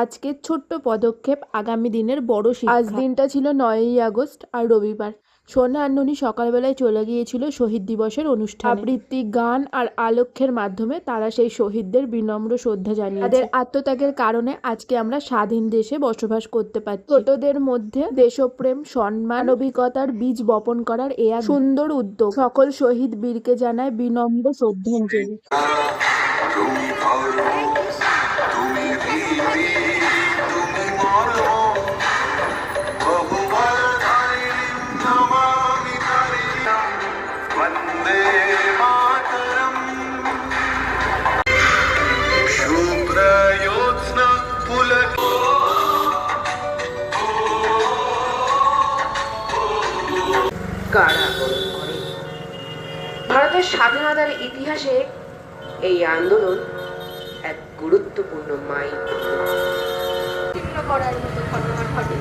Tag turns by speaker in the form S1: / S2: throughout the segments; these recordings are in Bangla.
S1: আজকের ছোট্ট পদক্ষেপ আগামী দিনের বড় শিক্ষা। আজ দিনটা ছিল 9ই আগস্ট আর রবিবার। সোনা আর ননি সকালবেলায় চলে গিয়েছিল শহীদ দিবসের অনুষ্ঠানে। আবৃত্তি, গান আর আলেখ্যের মাধ্যমে তারা সেই শহীদদের বিনম্র শ্রদ্ধা জানিয়েছে। তাদের আত্মত্যাগের কারণে আজকে আমরা স্বাধীন দেশে বসবাস করতে পারছি। ছোটদের মধ্যে দেশপ্রেম, সম্মান, মানবিকতার বীজ বপন করার এক সুন্দর উদ্যোগ। সকল শহীদ বীরকে জানায় বিনম্র শ্রদ্ধাঞ্জলি।
S2: কারা বরণ করে ভারতের স্বাধীনতার ইতিহাসে এই আন্দোলন এক গুরুত্বপূর্ণ
S3: তীব্র করার মতো ঘটনা ঘটে।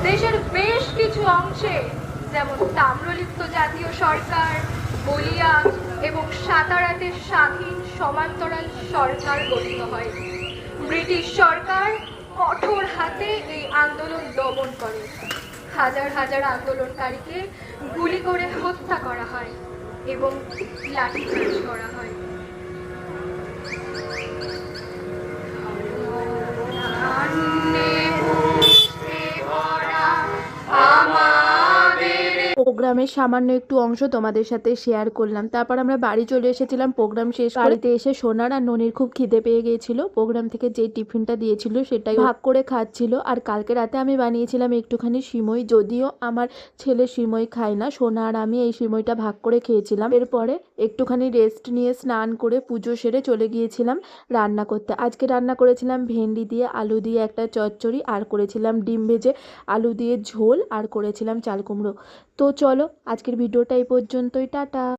S3: দেশের বেশ কিছু অংশে যেমন তাম্রলিপ্ত জাতীয় সরকার, বলিয়া এবং সাতারাতে স্বাধীন সমান্তরাল সরকার গঠিত হয়। ব্রিটিশ সরকার কঠোর হাতে এই আন্দোলন দমন করে। হাজার হাজার আন্দোলনকারীকে গুলি করে হত্যা করা হয় এবং লাঠিচার্জ করা হয়।
S1: প্রোগ্রামের সামান্য একটু অংশ তোমাদের সাথে শেয়ার করলাম। তারপর আমরা বাড়ি চলে এসেছিলাম প্রোগ্রাম শেষ করে। বাড়িতে এসে সোনার আর ননির খুব খিদে পেয়ে গিয়েছিল। প্রোগ্রাম থেকে যে টিফিনটা দিয়েছিল সেটাই ভাগ করে খাচ্ছিল। আর কালকে রাতে আমি বানিয়েছিলাম একটুখানি সিমই, যদিও আমার ছেলে সিমই খায় না। সোনা আর আমি এই সিমইটা ভাগ করে খেয়েছিলাম। এরপরে একটুখানি রেস্ট নিয়ে স্নান করে পুজো সেরে চলে গিয়েছিলাম রান্না করতে। আজকে রান্না করেছিলাম ভেন্ডি দিয়ে আলু দিয়ে একটা চচ্চড়ি, আর করেছিলাম ডিম ভেজে আলু দিয়ে ঝোল, আর করেছিলাম চাল কুমড়ো। তো চলো আজকের ভিডিওটা এই পর্যন্তই। টাটা।